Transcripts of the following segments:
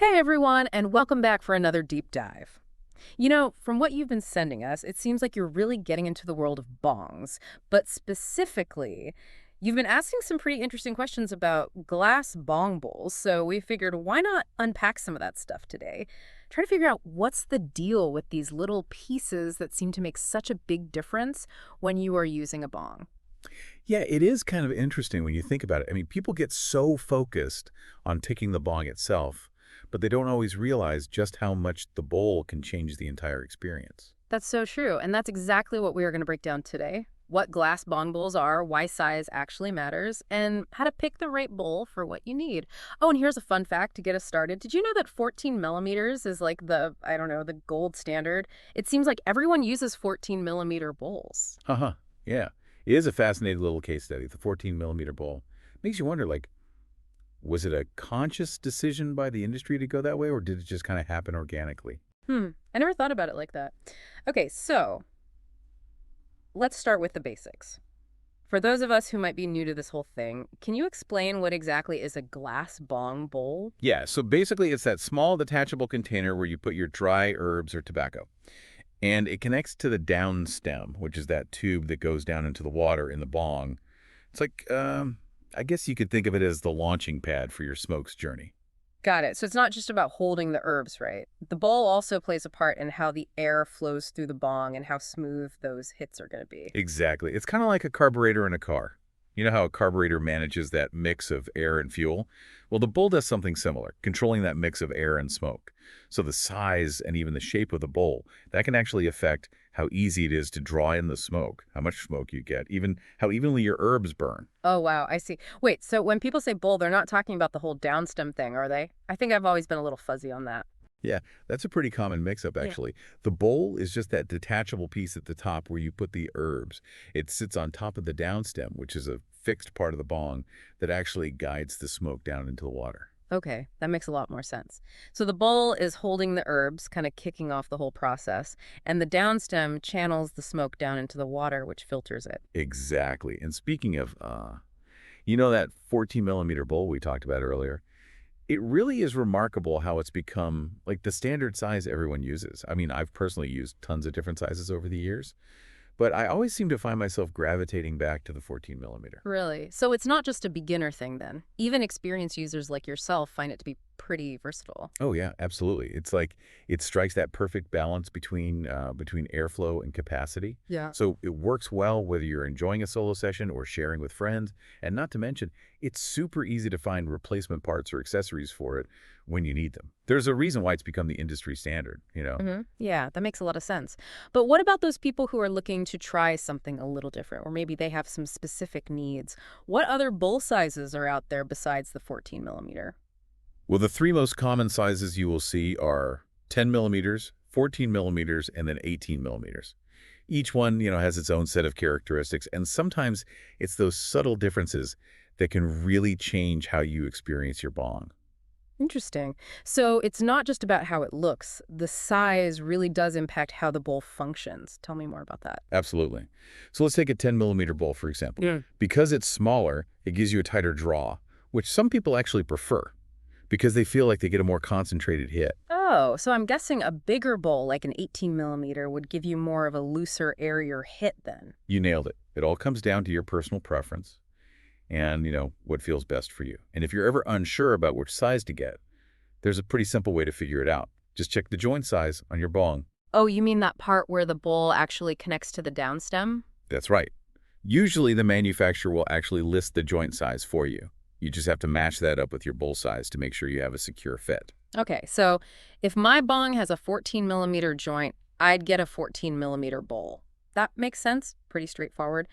Hey everyone, and welcome back for another deep dive. You know, from what you've been sending us, it seems like you're really getting into the world of bongs, but specifically, you've been asking some pretty interesting questions about glass bong bowls, so we figured why not unpack some of that stuff today? Try to figure out what's the deal with these little pieces that seem to make such a big difference when you are using a bong. Yeah, it is kind of interesting when you think about it. I mean, people get so focused on ticking the bong itself, but they don't always realize just how much the bowl can change the entire experience. That's so true, and that's exactly what we are going to break down today. What glass bong bowls are, why size actually matters, and how to pick the right bowl for what you need. Oh, and here's a fun fact to get us started. Did you know that 14 millimeters is like the, I don't know, the gold standard? It seems like everyone uses 14 millimeter bowls. Uh-huh. Yeah. It is a fascinating little case study, the 14-millimeter bowl. Makes you wonder, like, was it a conscious decision by the industry to go that way, or did it just kind of happen organically? I never thought about it like that. Okay, so let's start with the basics. For those of us who might be new to this whole thing, can you explain what exactly is a glass bong bowl? Yeah, so basically it's that small detachable container where you put your dry herbs or tobacco. And it connects to the downstem, which is that tube that goes down into the water in the bong. It's like, I guess you could think of it as the launching pad for your smoke's journey. Got it. So it's not just about holding the herbs, right? The bowl also plays a part in how the air flows through the bong and how smooth those hits are going to be. Exactly. It's kind of like a carburetor in a car. You know how a carburetor manages that mix of air and fuel? Well, the bowl does something similar, controlling that mix of air and smoke. So the size and even the shape of the bowl, that can actually affect how easy it is to draw in the smoke, how much smoke you get, even how evenly your herbs burn. Oh, wow. I see. Wait, so when people say bowl, they're not talking about the whole downstem thing, are they? I think I've always been a little fuzzy on that. Yeah, that's a pretty common mix-up, Yeah. actually. The bowl is just that detachable piece at the top where you put the herbs. It sits on top of the downstem, which is a fixed part of the bong that actually guides the smoke down into the water. Okay, that makes a lot more sense. So the bowl is holding the herbs, kind of kicking off the whole process, and the downstem channels the smoke down into the water, which filters it. Exactly. And speaking of, you know that 14-millimeter bowl we talked about earlier? It really is remarkable how it's become like the standard size everyone uses. I mean, I've personally used tons of different sizes over the years, but I always seem to find myself gravitating back to the 14-millimeter. Really? So it's not just a beginner thing then. Even experienced users like yourself find it to be pretty versatile. Oh yeah, absolutely. It's like it strikes that perfect balance between airflow and capacity. Yeah. So it works well whether you're enjoying a solo session or sharing with friends, and not to mention, it's super easy to find replacement parts or accessories for it when you need them. There's a reason why it's become the industry standard, you know. Yeah, that makes a lot of sense. But what about those people who are looking to try something a little different, or maybe they have some specific needs? What other bowl sizes are out there besides the 14 millimeter? Well, the three most common sizes you will see are 10 millimeters, 14 millimeters, and then 18 millimeters. Each one, has its own set of characteristics, and sometimes it's those subtle differences that can really change how you experience your bong. Interesting. So it's not just about how it looks. The size really does impact how the bowl functions. Tell me more about that. Absolutely. So let's take a 10-millimeter bowl, for example. Yeah. Because it's smaller, it gives you a tighter draw, which some people actually prefer because they feel like they get a more concentrated hit. Oh, so I'm guessing a bigger bowl, like an 18 millimeter, would give you more of a looser, airier hit then. You nailed it. It all comes down to your personal preference and, what feels best for you. And if you're ever unsure about which size to get, there's a pretty simple way to figure it out. Just check the joint size on your bong. Oh, you mean that part where the bowl actually connects to the downstem? That's right. Usually the manufacturer will actually list the joint size for you. You just have to match that up with your bowl size to make sure you have a secure fit. Okay, so if my bong has a 14 millimeter joint, I'd get a 14 millimeter bowl. That makes sense? Pretty straightforward.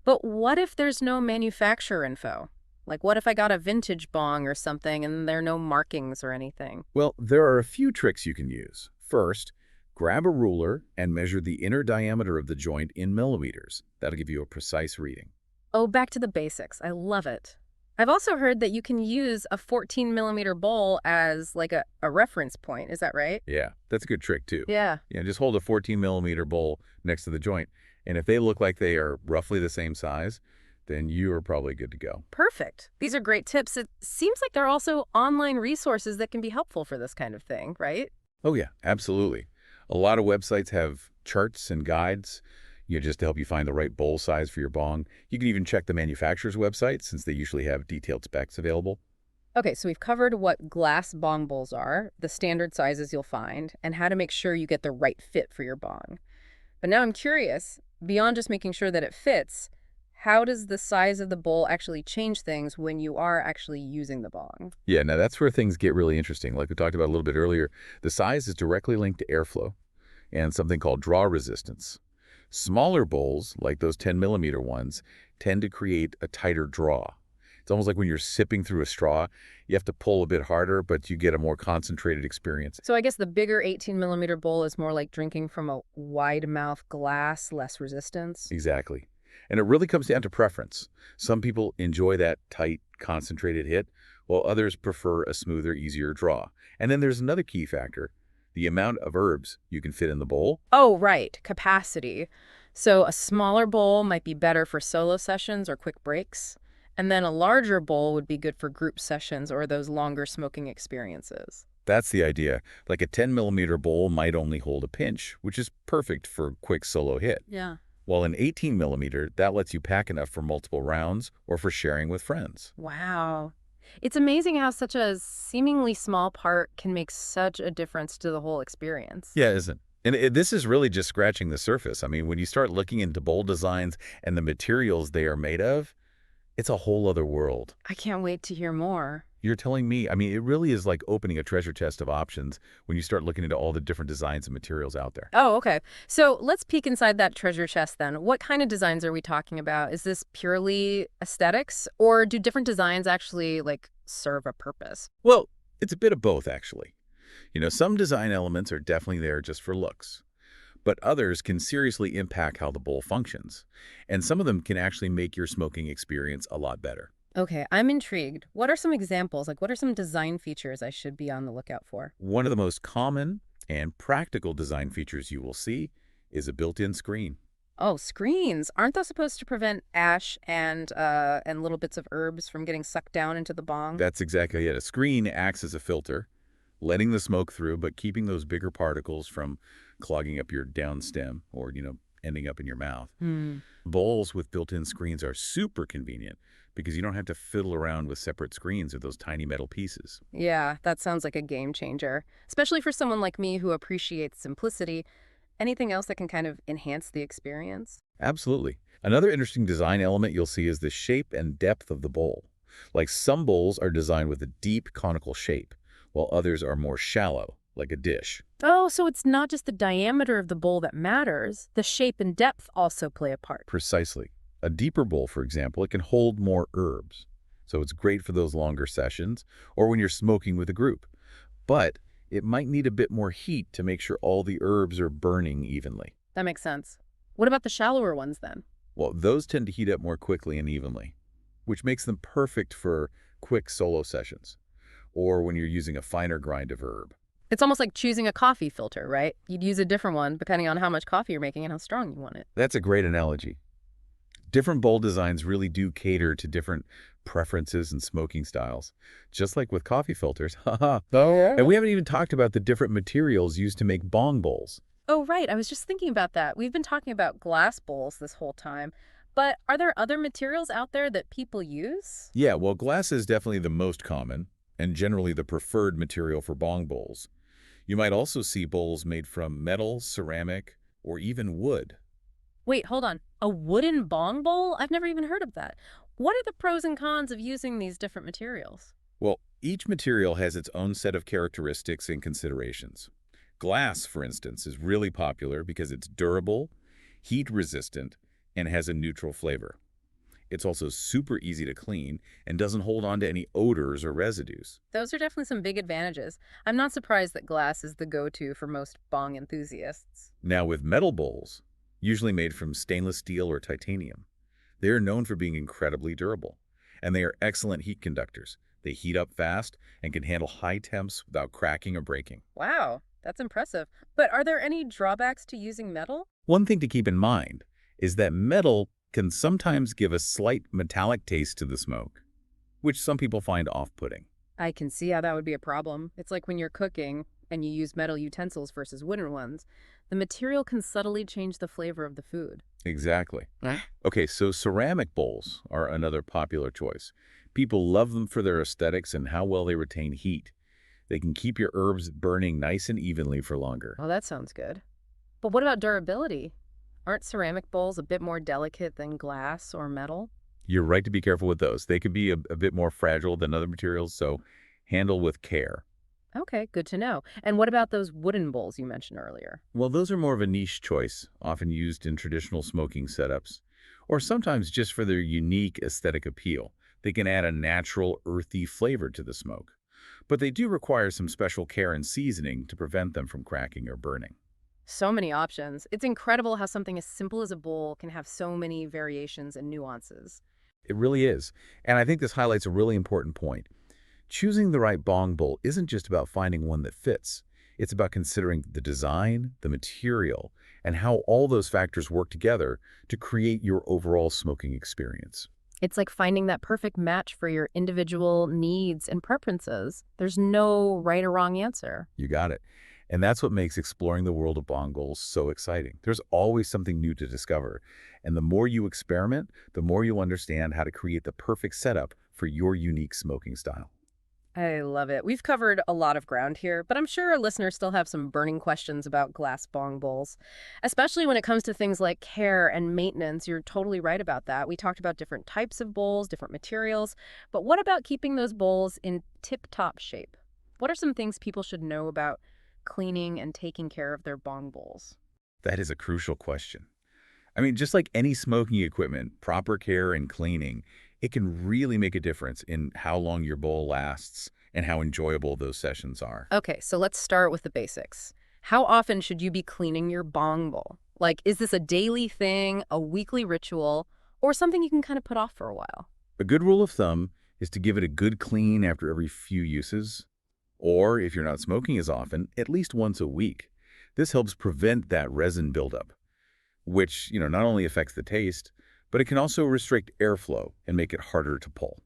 But what if there's no manufacturer info? Like, what if I got a vintage bong or something and there are no markings or anything? Well, there are a few tricks you can use. First, grab a ruler and measure the inner diameter of the joint in millimeters. That'll give you a precise reading. Oh, back to the basics. I love it. I've also heard that you can use a 14 millimeter bowl as like a reference point. Is that right? Yeah, that's a good trick too. Yeah. Just hold a 14-millimeter bowl next to the joint, and if they look like they are roughly the same size, then you are probably good to go. Perfect. These are great tips. It seems like there are also online resources that can be helpful for this kind of thing, right? Oh yeah, absolutely. A lot of websites have charts and guides, just to help you find the right bowl size for your bong. You can even check the manufacturer's website since they usually have detailed specs available. Okay, so we've covered what glass bong bowls are, the standard sizes you'll find, and how to make sure you get the right fit for your bong. But now I'm curious, beyond just making sure that it fits, how does the size of the bowl actually change things when you are actually using the bong? Yeah, now that's where things get really interesting. Like we talked about a little bit earlier, the size is directly linked to airflow and something called draw resistance. Smaller bowls, like those 10 millimeter ones, tend to create a tighter draw. It's almost like when you're sipping through a straw, you have to pull a bit harder, but you get a more concentrated experience. So I guess the bigger 18 millimeter bowl is more like drinking from a wide mouth glass, less resistance. Exactly. And it really comes down to preference. Some people enjoy that tight, concentrated hit, while others prefer a smoother, easier draw. And then there's another key factor, the amount of herbs you can fit in the bowl. Oh, right, capacity. So a smaller bowl might be better for solo sessions or quick breaks, and then a larger bowl would be good for group sessions or those longer smoking experiences. That's the idea. Like a 10 millimeter bowl might only hold a pinch, which is perfect for a quick solo hit. Yeah. While an 18 millimeter, that lets you pack enough for multiple rounds or for sharing with friends. Wow. It's amazing how such a seemingly small part can make such a difference to the whole experience. Yeah, isn't? And this is really just scratching the surface. I mean, when you start looking into bowl designs and the materials they are made of, it's a whole other world. I can't wait to hear more. You're telling me, I mean, it really is like opening a treasure chest of options when you start looking into all the different designs and materials out there. Oh, okay. So let's peek inside that treasure chest then. What kind of designs are we talking about? Is this purely aesthetics, or do different designs actually like serve a purpose? Well, it's a bit of both, actually. Some design elements are definitely there just for looks, but others can seriously impact how the bowl functions. And some of them can actually make your smoking experience a lot better. Okay, I'm intrigued. What are some examples? Like, what are some design features I should be on the lookout for? One of the most common and practical design features you will see is a built-in screen. Oh, screens. Aren't those supposed to prevent ash and little bits of herbs from getting sucked down into the bong? That's exactly it. A screen acts as a filter, letting the smoke through, but keeping those bigger particles from clogging up your downstem or, ending up in your mouth. Hmm. Bowls with built-in screens are super convenient because you don't have to fiddle around with separate screens or those tiny metal pieces. Yeah, that sounds like a game changer, especially for someone like me who appreciates simplicity. Anything else that can kind of enhance the experience? Absolutely. Another interesting design element you'll see is the shape and depth of the bowl. Like some bowls are designed with a deep conical shape, while others are more shallow, like a dish. Oh, so it's not just the diameter of the bowl that matters. The shape and depth also play a part. Precisely. A deeper bowl, for example, it can hold more herbs. So it's great for those longer sessions or when you're smoking with a group. But it might need a bit more heat to make sure all the herbs are burning evenly. That makes sense. What about the shallower ones then? Well, those tend to heat up more quickly and evenly, which makes them perfect for quick solo sessions or when you're using a finer grind of herb. It's almost like choosing a coffee filter, right? You'd use a different one depending on how much coffee you're making and how strong you want it. That's a great analogy. Different bowl designs really do cater to different preferences and smoking styles, just like with coffee filters. Haha. Oh, yeah? And we haven't even talked about the different materials used to make bong bowls. Oh, right. I was just thinking about that. We've been talking about glass bowls this whole time, but are there other materials out there that people use? Yeah, well, glass is definitely the most common and generally the preferred material for bong bowls. You might also see bowls made from metal, ceramic, or even wood. Wait, hold on. A wooden bong bowl? I've never even heard of that. What are the pros and cons of using these different materials? Well, each material has its own set of characteristics and considerations. Glass, for instance, is really popular because it's durable, heat-resistant, and has a neutral flavor. It's also super easy to clean and doesn't hold on to any odors or residues. Those are definitely some big advantages. I'm not surprised that glass is the go-to for most bong enthusiasts. Now, with metal bowls, usually made from stainless steel or titanium, they are known for being incredibly durable, and they are excellent heat conductors. They heat up fast and can handle high temps without cracking or breaking. Wow, that's impressive. But are there any drawbacks to using metal? One thing to keep in mind is that metal can sometimes give a slight metallic taste to the smoke, which some people find off-putting. I can see how that would be a problem. It's like when you're cooking and you use metal utensils versus wooden ones. The material can subtly change the flavor of the food. Exactly. Huh? Okay, so ceramic bowls are another popular choice. People love them for their aesthetics and how well they retain heat. They can keep your herbs burning nice and evenly for longer. Well, that sounds good. But what about durability? Aren't ceramic bowls a bit more delicate than glass or metal? You're right to be careful with those. They could be a bit more fragile than other materials, so handle with care. Okay, good to know. And what about those wooden bowls you mentioned earlier? Well, those are more of a niche choice, often used in traditional smoking setups, or sometimes just for their unique aesthetic appeal. They can add a natural, earthy flavor to the smoke. But they do require some special care and seasoning to prevent them from cracking or burning. So many options. It's incredible how something as simple as a bowl can have so many variations and nuances. It really is. And I think this highlights a really important point. Choosing the right bong bowl isn't just about finding one that fits. It's about considering the design, the material, and how all those factors work together to create your overall smoking experience. It's like finding that perfect match for your individual needs and preferences. There's no right or wrong answer. You got it. And that's what makes exploring the world of bong bowls so exciting. There's always something new to discover. And the more you experiment, the more you'll understand how to create the perfect setup for your unique smoking style. I love it. We've covered a lot of ground here, but I'm sure our listeners still have some burning questions about glass bong bowls, especially when it comes to things like care and maintenance. You're totally right about that. We talked about different types of bowls, different materials, but what about keeping those bowls in tip-top shape? What are some things people should know about cleaning and taking care of their bong bowls? That is a crucial question. I mean, just like any smoking equipment, proper care and cleaning, it can really make a difference in how long your bowl lasts and how enjoyable those sessions are. Okay, so let's start with the basics. How often should you be cleaning your bong bowl? Like, is this a daily thing, a weekly ritual, or something you can kind of put off for a while? A good rule of thumb is to give it a good clean after every few uses, or if you're not smoking as often, at least once a week. This helps prevent that resin buildup, which, not only affects the taste, but it can also restrict airflow and make it harder to pull.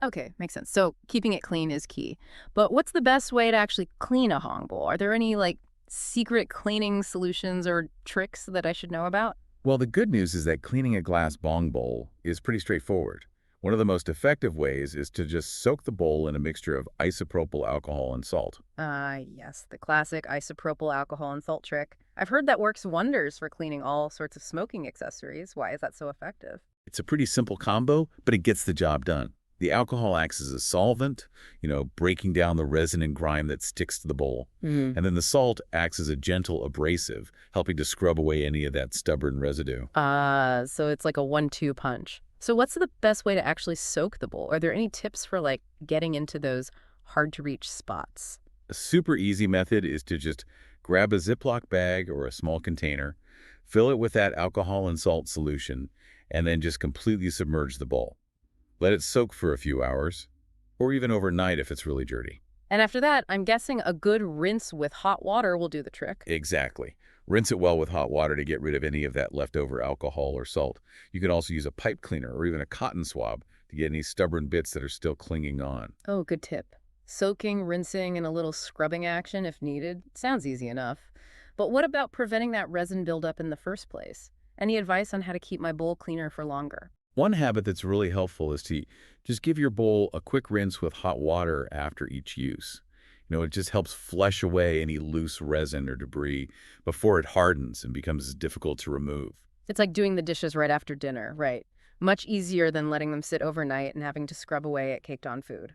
Okay, makes sense. So keeping it clean is key. But what's the best way to actually clean a hong bowl? Are there any secret cleaning solutions or tricks that I should know about? Well, the good news is that cleaning a glass bong bowl is pretty straightforward. One of the most effective ways is to just soak the bowl in a mixture of isopropyl alcohol and salt. Yes, the classic isopropyl alcohol and salt trick. I've heard that works wonders for cleaning all sorts of smoking accessories. Why is that so effective? It's a pretty simple combo, but it gets the job done. The alcohol acts as a solvent, breaking down the resin and grime that sticks to the bowl. Hmm. And then the salt acts as a gentle abrasive, helping to scrub away any of that stubborn residue. So it's like a 1-2 punch. So what's the best way to actually soak the bowl? Are there any tips for getting into those hard to reach spots? A super easy method is to just grab a Ziploc bag or a small container, fill it with that alcohol and salt solution, and then just completely submerge the bowl. Let it soak for a few hours, or even overnight if it's really dirty. And after that, I'm guessing a good rinse with hot water will do the trick. Exactly. Rinse it well with hot water to get rid of any of that leftover alcohol or salt. You can also use a pipe cleaner or even a cotton swab to get any stubborn bits that are still clinging on. Oh, good tip. Soaking, rinsing, and a little scrubbing action if needed. Sounds easy enough. But what about preventing that resin buildup in the first place? Any advice on how to keep my bowl cleaner for longer? One habit that's really helpful is to just give your bowl a quick rinse with hot water after each use. It just helps flush away any loose resin or debris before it hardens and becomes difficult to remove. It's like doing the dishes right after dinner, right? Much easier than letting them sit overnight and having to scrub away at caked-on food.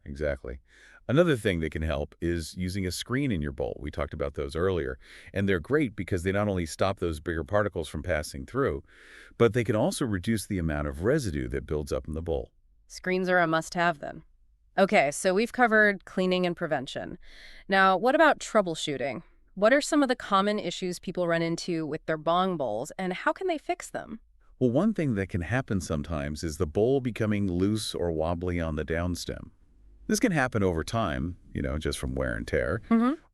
Exactly. Another thing that can help is using a screen in your bowl. We talked about those earlier, and they're great because they not only stop those bigger particles from passing through, but they can also reduce the amount of residue that builds up in the bowl. Screens are a must-have then. Okay, so we've covered cleaning and prevention. Now, what about troubleshooting? What are some of the common issues people run into with their bong bowls, and how can they fix them? Well, one thing that can happen sometimes is the bowl becoming loose or wobbly on the downstem. This can happen over time, just from wear and tear,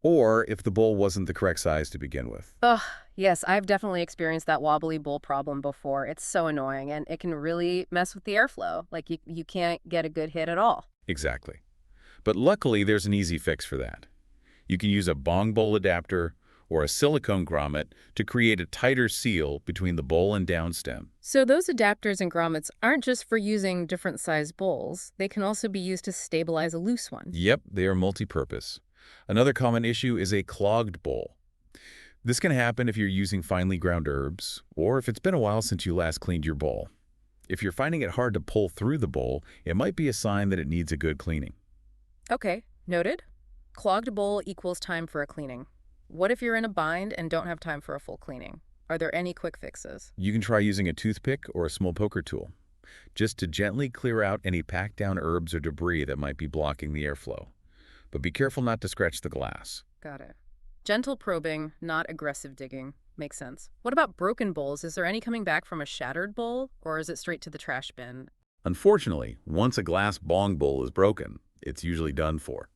or if the bowl wasn't the correct size to begin with. Ugh, yes, I've definitely experienced that wobbly bowl problem before. It's so annoying, and it can really mess with the airflow. Like, you can't get a good hit at all. Exactly. But luckily, there's an easy fix for that. You can use a bong bowl adapter or a silicone grommet to create a tighter seal between the bowl and downstem. So those adapters and grommets aren't just for using different size bowls. They can also be used to stabilize a loose one. Yep, they are multi-purpose. Another common issue is a clogged bowl. This can happen if you're using finely ground herbs or if it's been a while since you last cleaned your bowl. If you're finding it hard to pull through the bowl, it might be a sign that it needs a good cleaning. Okay, noted. Clogged bowl equals time for a cleaning. What if you're in a bind and don't have time for a full cleaning? Are there any quick fixes? You can try using a toothpick or a small poker tool, just to gently clear out any packed down herbs or debris that might be blocking the airflow. But be careful not to scratch the glass. Got it. Gentle probing, not aggressive digging. Makes sense. What about broken bowls? Is there any coming back from a shattered bowl, or is it straight to the trash bin? Unfortunately, once a glass bong bowl is broken, it's usually done for.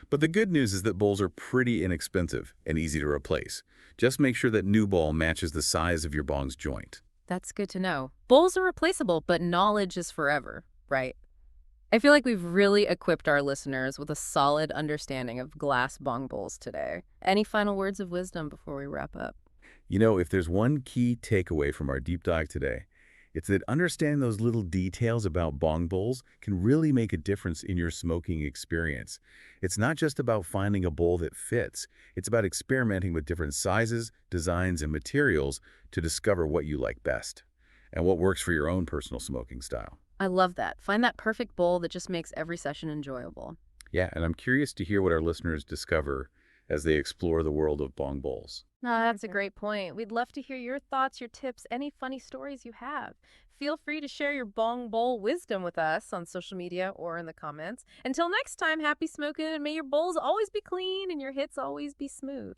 But the good news is that bowls are pretty inexpensive and easy to replace. Just make sure that new bowl matches the size of your bong's joint. That's good to know. Bowls are replaceable, but knowledge is forever, right? I feel like we've really equipped our listeners with a solid understanding of glass bong bowls today. Any final words of wisdom before we wrap up? You know, if there's one key takeaway from our deep dive today, it's that understanding those little details about bong bowls can really make a difference in your smoking experience. It's not just about finding a bowl that fits. It's about experimenting with different sizes, designs, and materials to discover what you like best and what works for your own personal smoking style. I love that. Find that perfect bowl that just makes every session enjoyable. Yeah, and I'm curious to hear what our listeners discover as they explore the world of bong bowls. No, that's a great point. We'd love to hear your thoughts, your tips, any funny stories you have. Feel free to share your bong bowl wisdom with us on social media or in the comments. Until next time, happy smoking and may your bowls always be clean and your hits always be smooth.